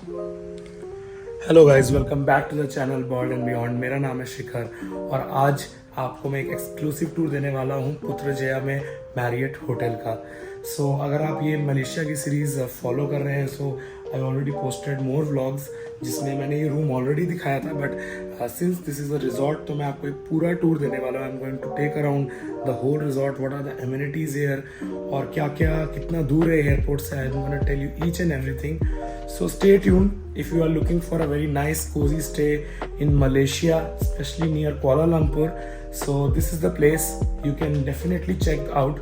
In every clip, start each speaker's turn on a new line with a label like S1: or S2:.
S1: Hello guys, welcome back to the channel Bird and Beyond. मेरा नाम है शिखर और आज आपको मैं एक एक्सक्लूसिव टूर देने वाला हूँ पुत्रजया में मैरियट होटल का। अगर आप ये मलेशिया की सीरीज़ फॉलो कर रहे हैं I already posted more vlogs जिसमें मैंने ये रूम ऑलरेडी दिखाया था, but since this is a resort तो मैं आपको एक पूरा टूर देने वाला हूँ। I am going to take around the whole resort, what are the amenities here और क्या क्या कितना दूर है एयरपोर्ट से। I am gonna tell you each and everything, so stay tuned if you are looking for a very nice cozy stay in Malaysia, especially near Kuala Lumpur. So this is the place you can definitely check out.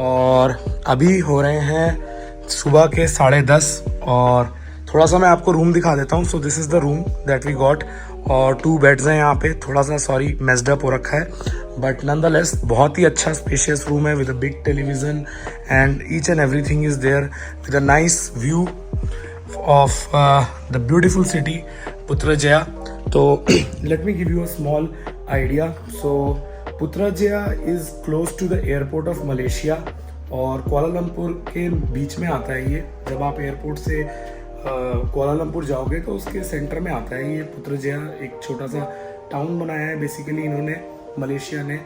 S1: और अभी हो रहे हैं सुबह के 10:30 और थोड़ा सा मैं आपको रूम दिखा देता हूँ। So this is the room that we got और 2 बेड्स हैं यहाँ पे। थोड़ा सा सॉरी मेस्ड अप हो रखा है बट नॉनदलेस बहुत ही अच्छा स्पेशियस रूम है with a big television and each and everything is there with a nice view of the beautiful city Putrajaya. So let me give you a small idea. So Putrajaya is close to the airport of Malaysia और Kuala Lumpur के बीच में आता है ये। जब आप airport से Kuala Lumpur जाओगे तो उसके सेंटर में आता है ये पुत्रजया। एक छोटा सा टाउन बनाया है बेसिकली इन्होंने मलेशिया ने,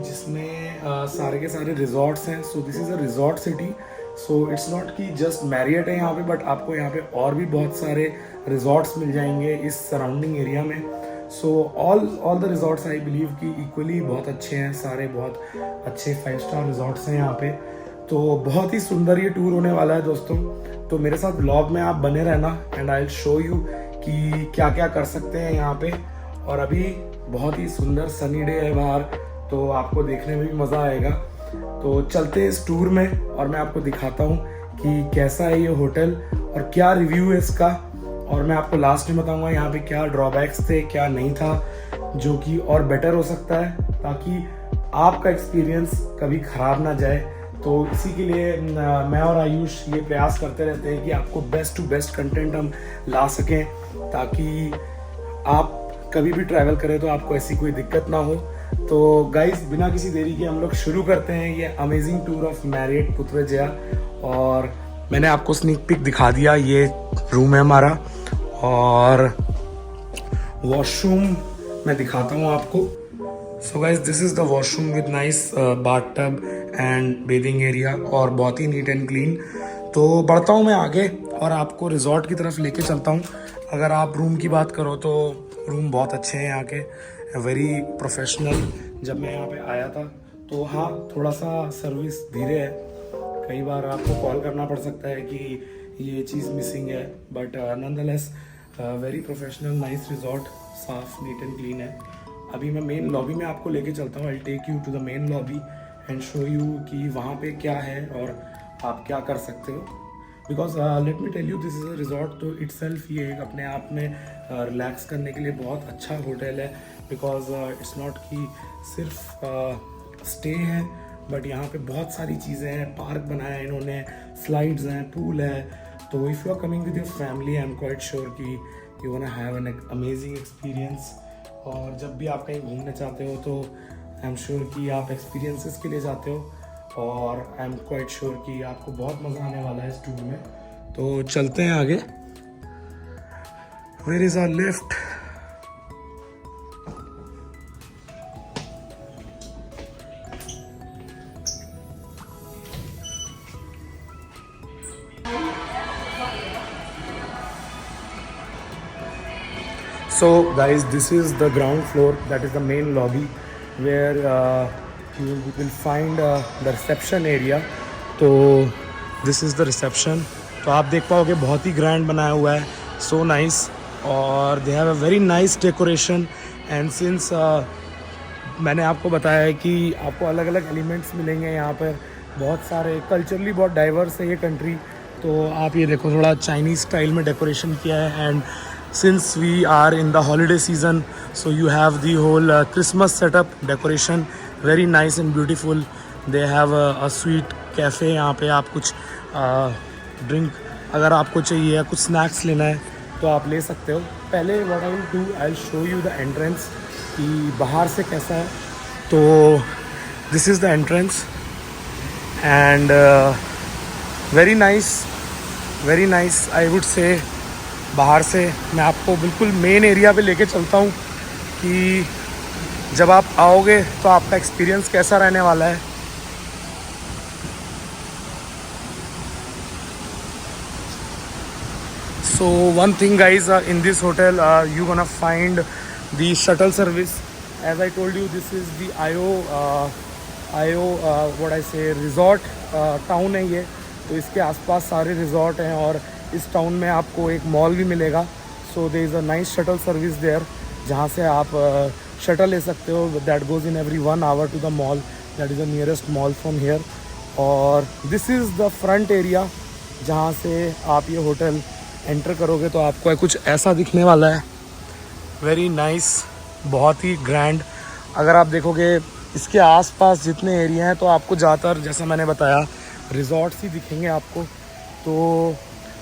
S1: जिसमें सारे के सारे रिजॉर्ट्स हैं। सो this is a resort city. So it's not कि जस्ट मैरियट है यहाँ पे, बट आपको यहाँ पे और भी बहुत सारे रिजॉर्ट्स मिल जाएंगे इस सराउंडिंग एरिया में। So all the resorts I believe कि इक्वली बहुत अच्छे हैं, सारे बहुत अच्छे 5 स्टार रिजॉर्ट्स हैं यहाँ पे। तो बहुत ही सुंदर ये टूर होने वाला है दोस्तों। तो मेरे साथ व्लॉग में आप बने रहना and I will show you कि क्या क्या कर सकते हैं यहाँ पे। और अभी बहुत ही सुंदर सनी डे है बाहर, तो आपको देखने में भी मज़ा आएगा। तो चलते हैं इस टूर में और मैं आपको दिखाता हूँ कि कैसा है ये होटल और क्या रिव्यू है इसका। और मैं आपको लास्ट में बताऊँगा यहाँ पे क्या ड्रॉबैक्स थे, क्या नहीं था, जो कि और बेटर हो सकता है, ताकि आपका एक्सपीरियंस कभी ख़राब ना जाए। तो इसी के लिए मैं और आयुष ये प्रयास करते रहते हैं कि आपको बेस्ट टू बेस्ट कंटेंट हम ला सकें, ताकि आप कभी भी ट्रैवल करें तो आपको ऐसी कोई दिक्कत ना हो। तो गाइस, बिना किसी देरी के हम लोग शुरू करते हैं ये अमेजिंग टूर ऑफ मैरियट पुत्रजया। और मैंने आपको स्नीक पिक दिखा दिया, ये रूम है हमारा। और वॉशरूम मैं दिखाता हूँ आपको। सो guys, this is the washroom with nice bathtub and bathing area और बहुत ही नीट एंड क्लीन। तो बढ़ता हूँ मैं आगे और आपको रिजॉर्ट की तरफ लेके चलता हूँ। अगर आप रूम की बात करो तो रूम बहुत अच्छे हैं यहाँ के, वेरी प्रोफेशनल। जब मैं यहाँ पे आया था तो हाँ, थोड़ा सा सर्विस धीरे है, कई बार आपको कॉल करना पड़ सकता है कि ये चीज़ मिसिंग है, but nonetheless very professional nice resort, साफ नीट एंड क्लीन है। अभी मैं मेन लॉबी में आपको लेके चलता हूँ। I take you to the main lobby and show you कि वहाँ पे क्या है और आप क्या कर सकते हो। Because let me tell you, this is a resort तो इट सेल्फ ये एक अपने आप में रिलैक्स करने के लिए बहुत अच्छा होटल है। बिकॉज इट्स नॉट कि सिर्फ स्टे है, बट यहाँ पे बहुत सारी चीज़ें हैं। पार्क बनाया है इन्होंने, स्लाइड्स हैं, पूल है। तो if you are coming with your family, I am quite sure कि you want have an amazing experience. और जब भी आप कहीं घूमने चाहते हो तो आई एम श्योर कि आप एक्सपीरियंसेस के लिए जाते हो, और आई एम क्वाइट श्योर कि आपको बहुत मज़ा आने वाला है इस टूर में। तो चलते हैं आगे। Where is our lift? So guys, this is the ground floor, that is the main lobby where you will find the reception area. तो this is the reception. तो आप देख पाओगे बहुत ही ग्रैंड बनाया हुआ है, so nice, और they have a very nice decoration. and since मैंने आपको बताया है कि आपको अलग अलग एलिमेंट्स मिलेंगे यहाँ पर, बहुत सारे कल्चरली बहुत डाइवर्स है ये कंट्री। तो आप ये देखो, थोड़ा चाइनीज़ स्टाइल में डेकोरेशन किया है। And since we are in the holiday season, so you have the whole Christmas setup decoration, very nice and beautiful. They have a sweet cafe यहाँ पे। आप कुछ ड्रिंक अगर आपको चाहिए या कुछ स्नैक्स लेना है तो आप ले सकते हो। पहले what I will do, I'll show you the entrance कि बाहर से कैसा है। तो this is the entrance and very nice I would say। बाहर से मैं आपको बिल्कुल मेन एरिया पे लेके चलता हूँ कि जब आप आओगे तो आपका एक्सपीरियंस कैसा रहने वाला है। So one thing guys, in this hotel you gonna find the shuttle service. As I told you, this is the IO what I say resort town है ये, तो इसके आसपास सारे रिजॉर्ट हैं और इस टाउन में आपको एक मॉल भी मिलेगा. So there is a nice shuttle service there, जहाँ से आप शटल ले सकते हो that goes in every 1 hour to the mall, that is the nearest mall from here. और this is the front area जहाँ से आप ये होटल एंटर करोगे तो आपको कुछ ऐसा दिखने वाला है. वेरी नाइस, बहुत ही ग्रैंड. अगर आप देखोगे इसके आसपास जितने एरिया हैं तो आपको ज़्यादातर, जैसा मैंने बताया, रिजॉर्ट्स ही दिखेंगे आपको. तो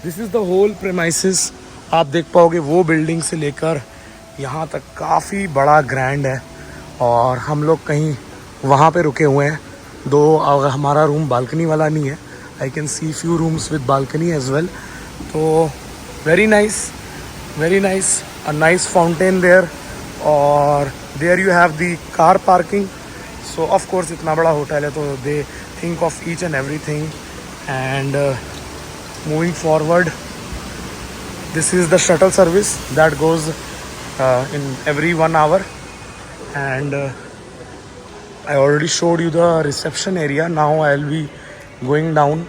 S1: this is the whole premises. आप देख पाओगे वो बिल्डिंग से लेकर यहाँ तक काफ़ी बड़ा ग्रैंड है. और हम लोग कहीं वहाँ पे रुके हुए हैं, दो अगर हमारा रूम बालकनी वाला नहीं है. I can see few rooms with balcony as well. तो very nice, very nice. A nice fountain there और there you have the car parking. So of course इतना बड़ा होटल है तो they think of each and everything. And moving forward, this is the shuttle service that goes in every 1 hour. And I already showed you the reception area. Now I'll be going down.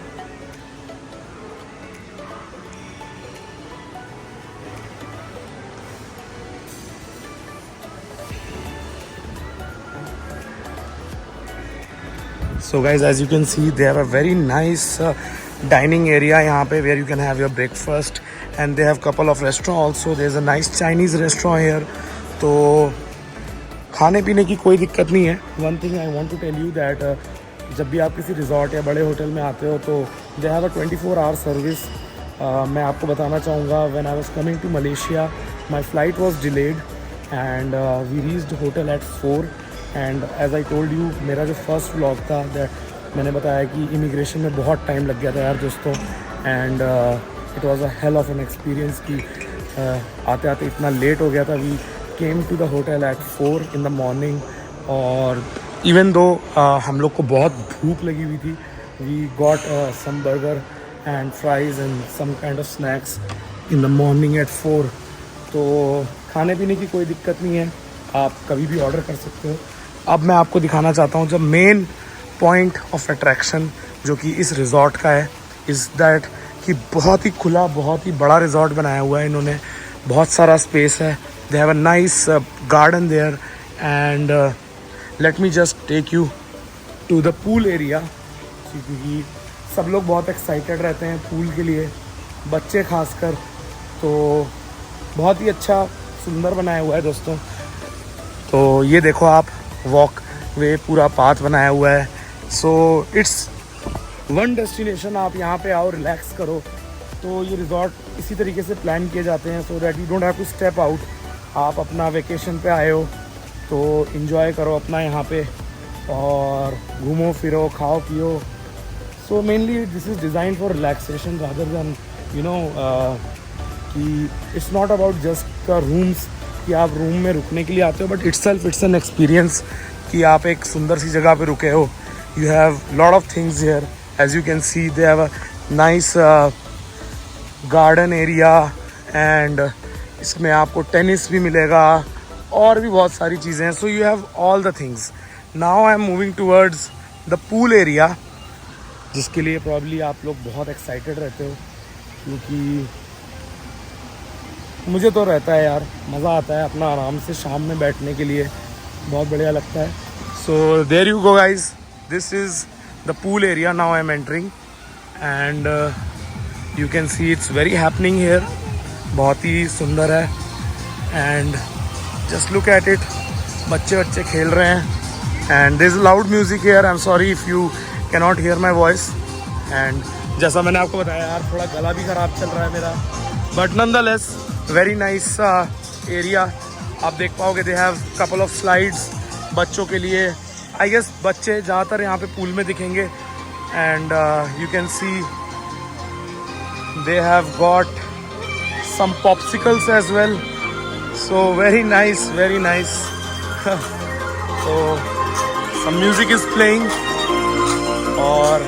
S1: So guys, as you can see, they have a very nice dining area यहाँ पे where you can have your breakfast, and they have couple of restaurant also. There's a nice Chinese restaurant here. तो खाने पीने की कोई दिक्कत नहीं है. One thing I want to tell you that जब भी आप किसी रिजॉर्ट या बड़े होटल में आते हो तो they have a 24-hour service. मैं आपको बताना चाहूँगा, when I was coming to Malaysia, my flight was delayed and we reached hotel at 4. And as I told you, मेरा जो फर्स्ट व्लॉग था दैट मैंने बताया कि इमिग्रेशन में बहुत टाइम लग गया था यार दोस्तों. And it was a hell of an experience कि आते आते इतना लेट हो गया था. We came to the hotel at 4 in the morning. और इवन दो हम लोग को बहुत भूख लगी हुई थी, we got some burger and fries and some kind of snacks in the morning at 4. तो खाने पीने की कोई दिक्कत नहीं है, आप कभी भी ऑर्डर कर सकते हो. अब मैं आपको दिखाना चाहता हूँ जब मेन पॉइंट ऑफ अट्रैक्शन जो कि इस रिज़ॉर्ट का है, इज़ दैट कि बहुत ही खुला, बहुत ही बड़ा रिज़ॉर्ट बनाया हुआ है इन्होंने. बहुत सारा स्पेस है. They have a nice garden there. And let me just take you to the pool area, क्योंकि सब लोग बहुत एक्साइटेड रहते हैं पूल के लिए, बच्चे खासकर. तो बहुत ही अच्छा सुंदर बनाया हुआ है दोस्तों. तो ये देखो आप, वॉक वे पूरा पाथ बनाया हुआ है. So it's one destination. आप यहाँ पे आओ, रिलैक्स करो. तो ये रिजॉर्ट इसी तरीके से प्लान किए जाते हैं so that you don't have to step out. आप अपना वेकेशन पे आए हो तो इन्जॉय करो अपना यहाँ पे और घूमो फिरो, खाओ पियो. So mainly this is design for relaxation rather than you know कि it's not about just the rooms कि आप रूम में रुकने के लिए आते हो, बट इट्स एन एक्सपीरियंस कि आप एक सुंदर सी जगह पे रुके हो. You have lot of things here. As you can see they have a nice garden area and इसमें आपको टेनिस भी मिलेगा और भी बहुत सारी चीज़ें हैं. So you have all the things. Now I am moving towards the pool area, जिसके लिए प्रॉब्ली आप लोग बहुत एक्साइटेड रहते हो, क्योंकि मुझे तो रहता है यार, मज़ा आता है अपना आराम से शाम में बैठने के लिए, बहुत बढ़िया लगता है. So there you go guys, this is the pool area. Now I am entering and you can see it's very happening here. बहुत ही सुंदर है. And just look at it, बच्चे खेल रहे हैं. And there is loud music here. I am sorry if you can not hear my voice. And जैसा मैंने आपको बताया यार, थोड़ा गला भी ख़राब चल रहा है मेरा, but nonetheless very nice area. आप देख पाओगे they have couple of slides बच्चों के लिए. आई गेस बच्चे ज़्यादातर यहाँ पे पूल में दिखेंगे. And you can see they have got some popsicles as well. So very nice, very nice. So some music is playing. और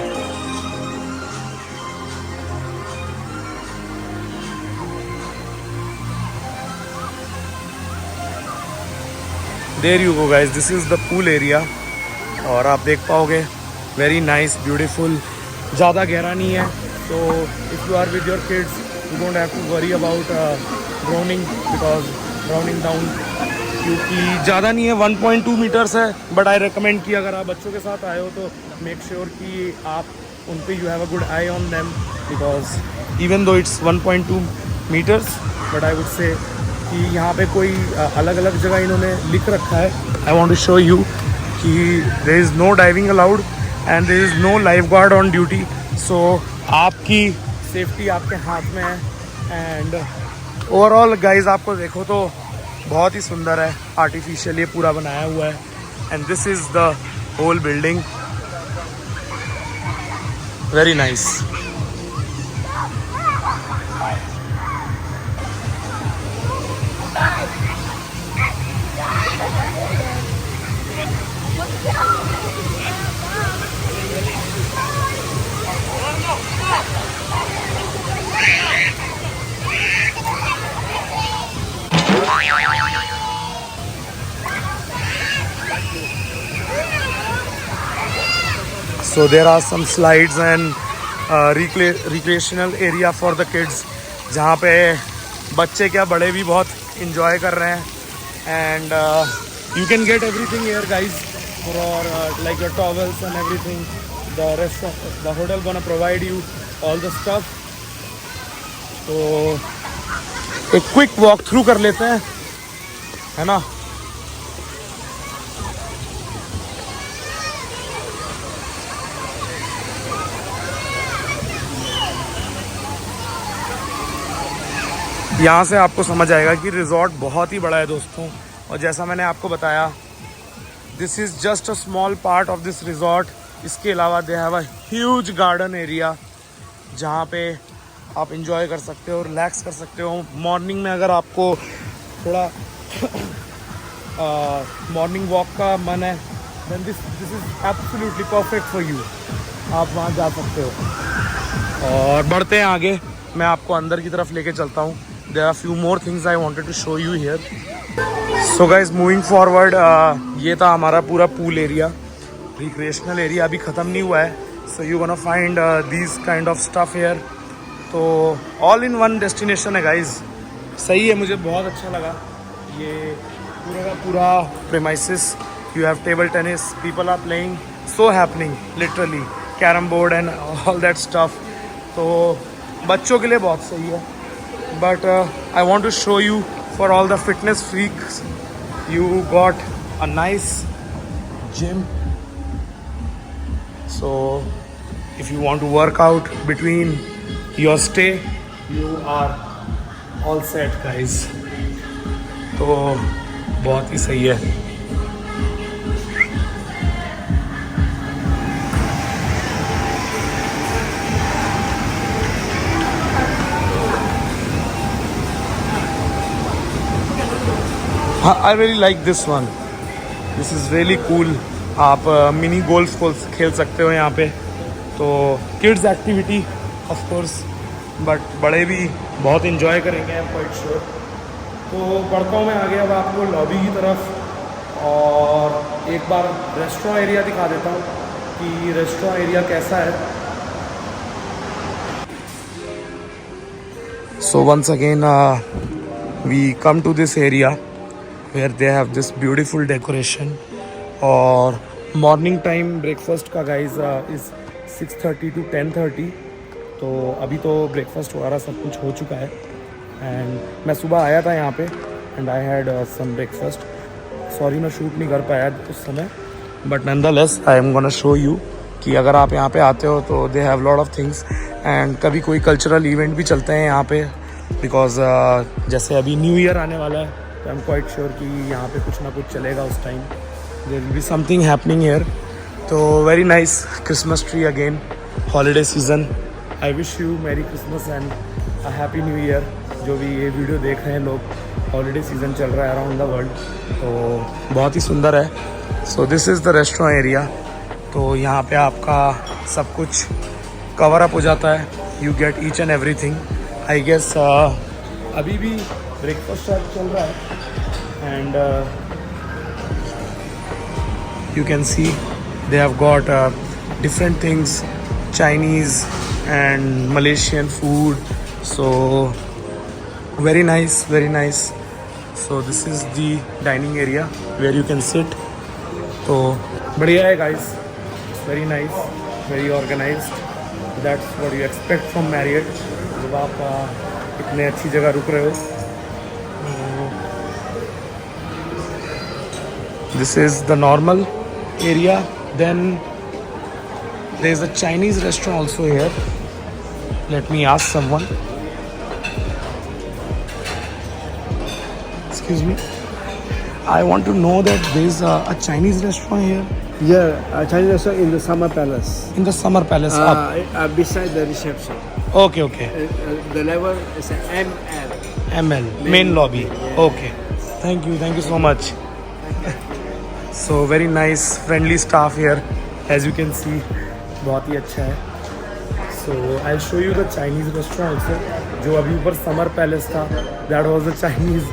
S1: there you go guys, this is the pool area. और आप देख पाओगे very nice, beautiful, ज़्यादा गहरा नहीं है. So if you are with your kids, you don't have to worry about drowning down, क्योंकि ज़्यादा नहीं है, 1.2 मीटर्स है. बट आई रिकमेंड कि अगर आप बच्चों के साथ आए हो तो मेक श्योर कि आप उन पे you have a good eye on them, because even though it's 1.2 meters, but I would say कि यहाँ पे कोई अलग अलग जगह इन्होंने लिख रखा है. I want to show you कि there is no diving allowed and there is no lifeguard on duty. So आपकी सेफ्टी आपके हाथ में है. एंड ओवरऑल गाइज आपको देखो तो बहुत ही सुंदर है, आर्टिफिशियल ये पूरा बनाया हुआ है. And this is the whole building, very nice. So there are some slides and recreational area for the kids, जहाँ पे बच्चे क्या बड़े भी बहुत enjoy कर रहे हैं. And you can get everything here guys, for like your towels and everything. The hotel gonna provide you all the stuff. तो एक quick walk through कर लेते हैं, है ना. यहाँ से आपको समझ आएगा कि रिजॉर्ट बहुत ही बड़ा है दोस्तों. और जैसा मैंने आपको बताया, this is just a small part of this resort. इसके अलावा दे have a huge garden area जहाँ पे आप इंजॉय कर सकते हो, रिलैक्स कर सकते हो. मॉर्निंग में अगर आपको थोड़ा मॉर्निंग वॉक का मन है, then this is absolutely perfect for you. आप वहाँ जा सकते हो. और बढ़ते हैं आगे, मैं आपको अंदर की तरफ लेके चलता हूँ. There are few more things I wanted to show you here. So guys, moving forward, ये था हमारा पूरा पूल एरिया. रिक्रिएशनल एरिया अभी ख़त्म नहीं हुआ है. So you gonna find these kind of stuff here. तो all in one destination है guys. सही है, मुझे बहुत अच्छा लगा. ये पूरा का पूरा premises. You have table tennis. People are playing. So happening, literally. Carom board and all that stuff. तो बच्चों के लिए बहुत सही है. But I want to show you for all the fitness freaks, you got a nice gym. So if you want to work out between your stay, you are all set guys. तो बहुत ही सही है. I really like this one. This is really cool. आप mini golf खेल सकते हो यहाँ पे. तो kids activity of course, but बड़े भी बहुत इंजॉय करेंगे, आई एम क्वाइट श्योर. तो बढ़ता हूँ मैं आगे अब आपको लॉबी की तरफ, और एक बार रेस्टोरेंट एरिया दिखा देता हूँ कि रेस्टोरेंट एरिया कैसा है. So once again we come to this area where they have this beautiful decoration. और मॉर्निंग टाइम ब्रेकफास्ट का गाइज इज़ 6:30 to 10:30. तो अभी तो ब्रेकफास्ट वगैरह सब कुछ हो चुका है. एंड मैं सुबह आया था यहाँ पे and I had some breakfast. Sorry मैं शूट नहीं कर पाया उस समय, but nonetheless I am gonna show you कि अगर आप यहाँ पे आते हो तो they have lot of things. And कभी कोई कल्चरल इवेंट भी चलते हैं यहाँ पे, बिकॉज जैसे अभी न्यू ईयर आने वाला है, तो आई एम क्वाइट श्योर कि यहाँ पे कुछ ना कुछ चलेगा उस time. There will be something happening here. तो very nice Christmas tree again, holiday season. I wish you merry Christmas and a happy new year. जो भी ये वीडियो देख रहे हैं लोग, हॉलीडे सीज़न चल रहा है अराउंड द वर्ल्ड, तो बहुत ही सुंदर है। सो this is the restaurant area. तो यहाँ पे आपका सब कुछ कवर अप हो जाता है, you get each and everything. I guess अभी भी ब्रेकफास्ट चल रहा है and you can see they have got different things, Chinese and Malaysian food, so very nice, very nice. So this is the dining area where you can sit. तो बढ़िया है guys, it's very nice, very organized. That's what you expect from Marriott जब आप इतने अच्छी जगह रुक रहे हो। This is the normal area. Then there is a Chinese restaurant also here. Let me ask someone. Excuse me, I want to know that there is a Chinese restaurant here.
S2: Yeah, Chinese restaurant in the Summer Palace.
S1: In the Summer Palace up.
S2: Beside the reception.
S1: Okay, okay.
S2: The level is ML.
S1: ML, main lobby. Okay. Thank you so much. So very nice, friendly staff here. As you can see, बहुत ही अच्छा है. So I'll show you the Chinese restaurant also. जो अभी ऊपर Summer Palace था, that was a Chinese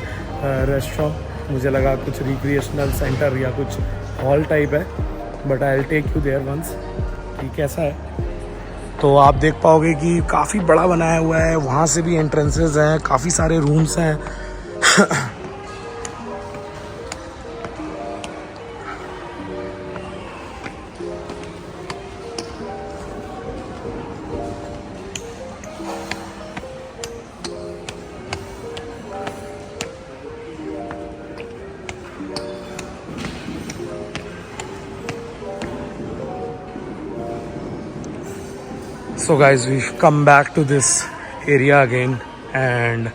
S1: restaurant. मुझे लगा कुछ recreational center या कुछ hall type है, but I'll take you there once. कि कैसा है? तो आप देख पाओगे कि काफ़ी बड़ा बनाया हुआ है, वहाँ से भी एंट्रेंसेस हैं, काफ़ी सारे रूम्स हैं. So guys, we've come back to this area again and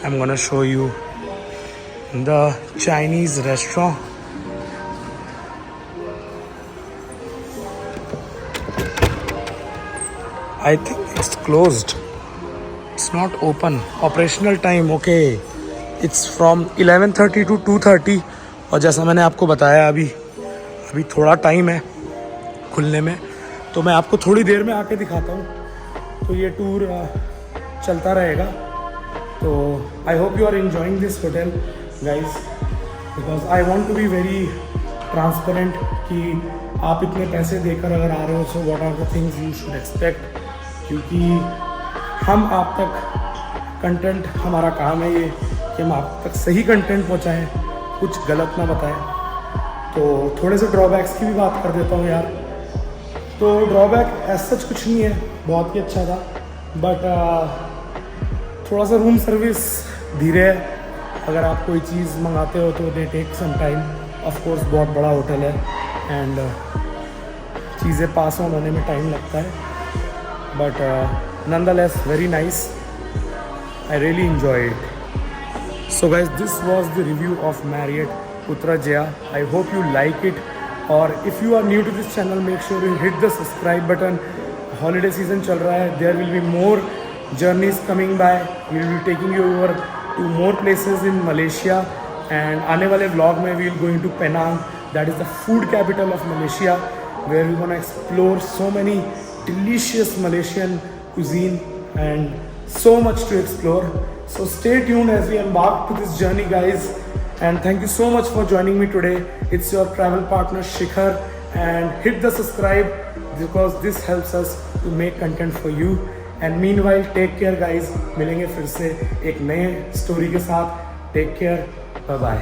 S1: I'm gonna show you the Chinese restaurant. I think it's closed. It's not open. Operational time, okay. It's from 11:30 to 2:30 और जैसा मैंने आपको बताया अभी थोड़ा time है खुलने में, तो मैं आपको थोड़ी देर में आके दिखाता हूँ. तो ये टूर चलता रहेगा. तो I hope you are enjoying this hotel guys, because I want to be very transparent कि आप इतने पैसे देकर अगर आ रहे हो, so what are the things you should expect, क्योंकि हम आप तक कंटेंट, हमारा काम है ये कि हम आप तक सही कंटेंट पहुँचाएँ, कुछ गलत ना बताएं. तो थोड़े से ड्रॉबैक्स की भी बात कर देता हूँ यार. तो ड्रॉबैक ऐसा सच कुछ नहीं है, बहुत ही अच्छा था, बट थोड़ा सा रूम सर्विस धीरे है. अगर आप कोई चीज़ मंगाते हो तो they take some time. Of course बहुत बड़ा होटल है एंड चीज़ें पास ऑन होने में टाइम लगता है, but nonetheless very nice. I really enjoy it. So guys, this was the review of Marriott Putrajaya. I hope you like it. और if you are new to this channel, make sure you hit the subscribe button. Holiday season चल रहा है, there will be more journeys coming by. We will be taking you over to more places in Malaysia and आने वाले vlog में we will going to Penang, that is the food capital of Malaysia, where we gonna explore so many delicious Malaysian cuisine and so much to explore. So stay tuned as we embark to this journey, guys. And thank you so much for joining me today. It's your travel partner Shikhar, and hit the subscribe because this helps us to make content for you. And meanwhile, take care guys. मिलेंगे फिर से एक नए story के साथ. Take care. Bye bye.